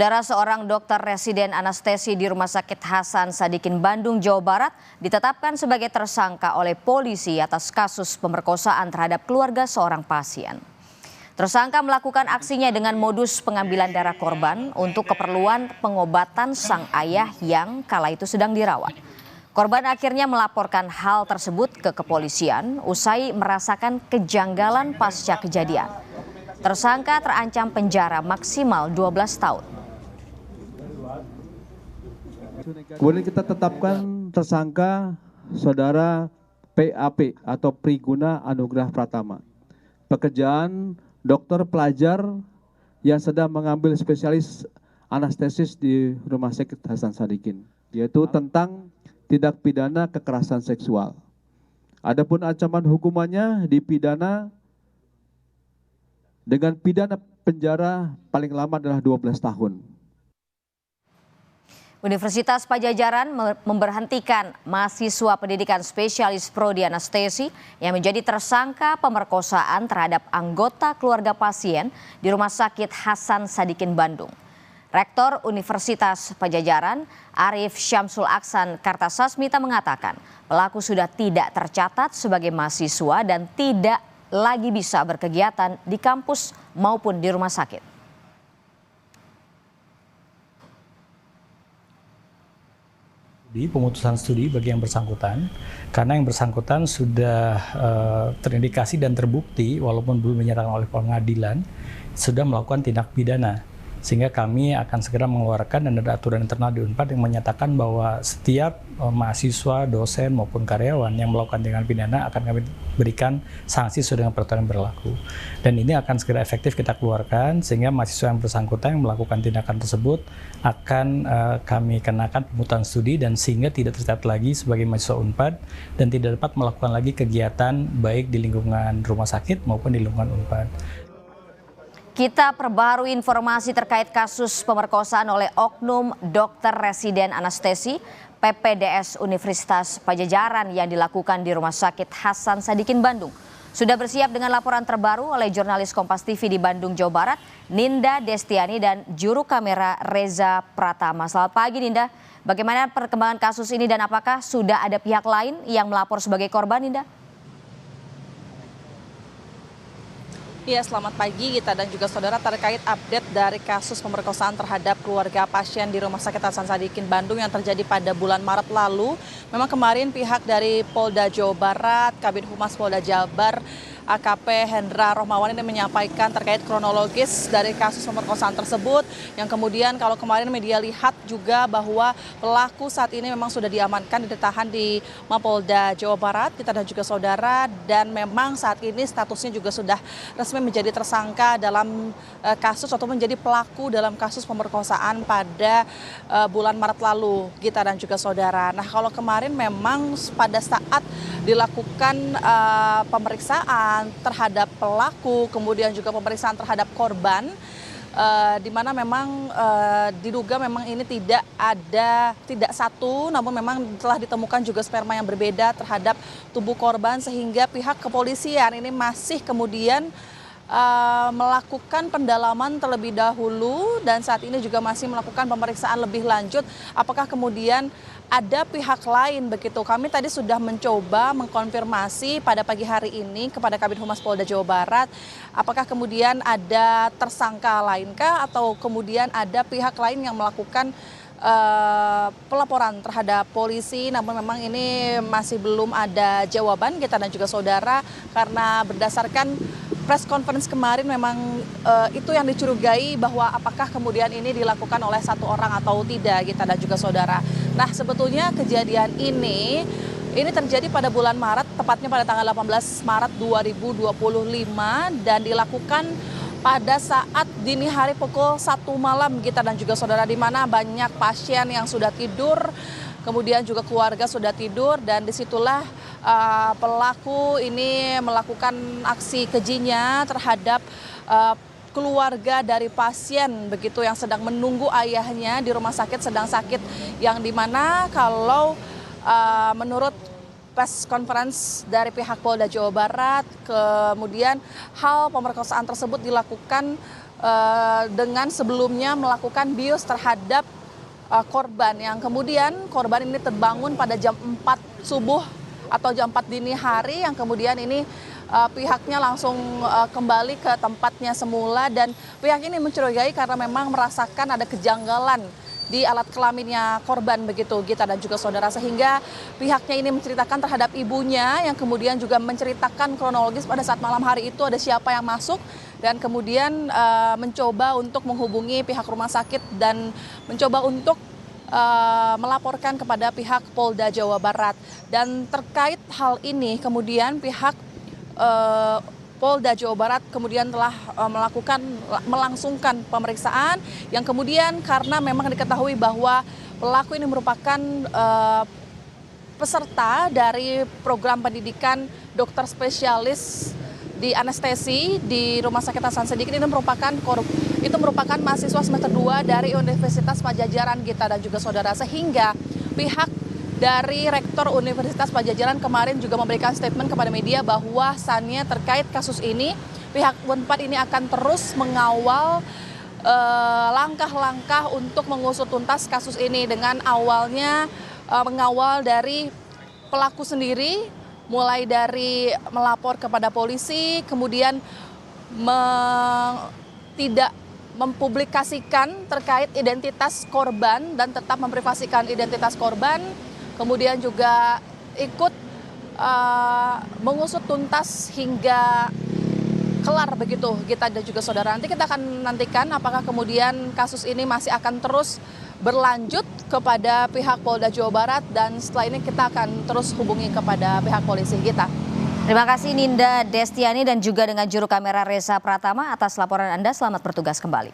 Saudara, seorang dokter residen anestesi di Rumah Sakit Hasan Sadikin Bandung, Jawa Barat ditetapkan sebagai tersangka oleh polisi atas kasus pemerkosaan terhadap keluarga seorang pasien. Tersangka melakukan aksinya dengan modus pengambilan darah korban untuk keperluan pengobatan sang ayah yang kala itu sedang dirawat. Korban akhirnya melaporkan hal tersebut ke kepolisian usai merasakan kejanggalan pasca kejadian. Tersangka terancam penjara maksimal 12 tahun. Kemudian kita tetapkan tersangka saudara PAP atau Priguna Anugrah Pratama. Pekerjaan dokter pelajar yang sedang mengambil spesialis anestesis di Rumah Sakit Hasan Sadikin, yaitu tentang tindak pidana kekerasan seksual. Adapun ancaman hukumannya dipidana dengan pidana penjara paling lama adalah 12 tahun. Universitas Padjadjaran memberhentikan mahasiswa pendidikan spesialis prodi anestesi yang menjadi tersangka pemerkosaan terhadap anggota keluarga pasien di Rumah Sakit Hasan Sadikin Bandung. Rektor Universitas Padjadjaran, Arif Syamsul Aksan Kartasasmita mengatakan pelaku sudah tidak tercatat sebagai mahasiswa dan tidak lagi bisa berkegiatan di kampus maupun di rumah sakit. Di pemutusan studi bagi yang bersangkutan, karena yang bersangkutan sudah terindikasi dan terbukti walaupun belum dinyatakan oleh pengadilan sudah melakukan tindak pidana, sehingga kami akan segera mengeluarkan dan ada aturan internal di Unpad yang menyatakan bahwa setiap mahasiswa, dosen maupun karyawan yang melakukan tindak pidana akan kami berikan sanksi sesuai dengan peraturan yang berlaku. Dan ini akan segera efektif kita keluarkan sehingga mahasiswa yang bersangkutan yang melakukan tindakan tersebut akan kami kenakan pemutusan studi dan sehingga tidak tercatat lagi sebagai mahasiswa Unpad dan tidak dapat melakukan lagi kegiatan baik di lingkungan rumah sakit maupun di lingkungan Unpad. Kita perbarui informasi terkait kasus pemerkosaan oleh oknum dokter residen anestesi PPDS Universitas Padjadjaran yang dilakukan di Rumah Sakit Hasan Sadikin Bandung. Sudah bersiap dengan laporan terbaru oleh jurnalis Kompas TV di Bandung, Jawa Barat, Ninda Destiani dan juru kamera Reza Pratama. Selamat pagi Ninda, bagaimana perkembangan kasus ini dan apakah sudah ada pihak lain yang melapor sebagai korban, Ninda? Ya, selamat pagi Gita dan juga saudara, terkait update dari kasus pemerkosaan terhadap keluarga pasien di Rumah Sakit Hasan Sadikin Bandung yang terjadi pada bulan Maret lalu. Memang kemarin pihak dari Polda Jawa Barat, Kabid Humas Polda Jabar, AKP Hendra Rohmawan ini menyampaikan terkait kronologis dari kasus pemerkosaan tersebut, yang kemudian kalau kemarin media lihat juga bahwa pelaku saat ini memang sudah diamankan, ditahan di Mapolda Jawa Barat, kita dan juga saudara, dan memang saat ini statusnya juga sudah resmi menjadi tersangka dalam kasus atau menjadi pelaku dalam kasus pemerkosaan pada bulan Maret lalu, kita dan juga saudara. Nah, kalau kemarin memang pada saat dilakukan pemeriksaan terhadap pelaku, kemudian juga pemeriksaan terhadap korban, di mana memang diduga memang ini tidak satu, namun memang telah ditemukan juga sperma yang berbeda terhadap tubuh korban, sehingga pihak kepolisian ini masih kemudian melakukan pendalaman terlebih dahulu dan saat ini juga masih melakukan pemeriksaan lebih lanjut apakah kemudian ada pihak lain begitu. Kami tadi sudah mencoba mengkonfirmasi pada pagi hari ini kepada Kabid Humas Polda Jawa Barat apakah kemudian ada tersangka lainkah atau kemudian ada pihak lain yang melakukan pelaporan terhadap polisi, namun memang ini masih belum ada jawaban kita dan juga saudara, karena berdasarkan press conference kemarin memang itu yang dicurigai bahwa apakah kemudian ini dilakukan oleh satu orang atau tidak kita dan juga saudara. Nah, sebetulnya kejadian ini terjadi pada bulan Maret, tepatnya pada tanggal 18 Maret 2025 dan dilakukan pada saat dini hari pukul 1 malam kita dan juga saudara, di mana banyak pasien yang sudah tidur, kemudian juga keluarga sudah tidur, dan disitulah pelaku ini melakukan aksi kejinya terhadap keluarga dari pasien begitu yang sedang menunggu ayahnya di rumah sakit sedang sakit, yang dimana kalau menurut press conference dari pihak Polda Jawa Barat, kemudian hal pemerkosaan tersebut dilakukan dengan sebelumnya melakukan bius terhadap korban, yang kemudian korban ini terbangun pada jam 4 subuh atau jam 4 dini hari, yang kemudian ini pihaknya langsung kembali ke tempatnya semula, dan pihak ini mencurigai karena memang merasakan ada kejanggalan di alat kelaminnya korban begitu, Gita dan juga saudara, sehingga pihaknya ini menceritakan terhadap ibunya yang kemudian juga menceritakan kronologis pada saat malam hari itu ada siapa yang masuk, dan kemudian mencoba untuk menghubungi pihak rumah sakit dan mencoba untuk melaporkan kepada pihak Polda Jawa Barat. Dan terkait hal ini kemudian pihak Polda Jawa Barat kemudian telah melangsungkan pemeriksaan, yang kemudian karena memang diketahui bahwa pelaku ini merupakan peserta dari program pendidikan dokter spesialis di anestesi di Rumah Sakit Hasan Sadikin, itu merupakan mahasiswa semester 2 dari Universitas Padjadjaran, Gita dan juga saudara, sehingga pihak dari Rektor Universitas Padjadjaran kemarin juga memberikan statement kepada media bahwasannya terkait kasus ini pihak Unpad ini akan terus mengawal langkah-langkah untuk mengusut tuntas kasus ini, dengan awalnya mengawal dari pelaku sendiri, mulai dari melapor kepada polisi, kemudian tidak mempublikasikan terkait identitas korban dan tetap memprivasikan identitas korban, kemudian juga ikut mengusut tuntas hingga kelar begitu, Gita dan juga saudara. Nanti kita akan nantikan apakah kemudian kasus ini masih akan terus berlanjut kepada pihak Polda Jawa Barat, dan setelah ini kita akan terus hubungi kepada pihak polisi, Gita. Terima kasih Ninda Destiani dan juga dengan juru kamera Reza Pratama atas laporan Anda. Selamat bertugas kembali.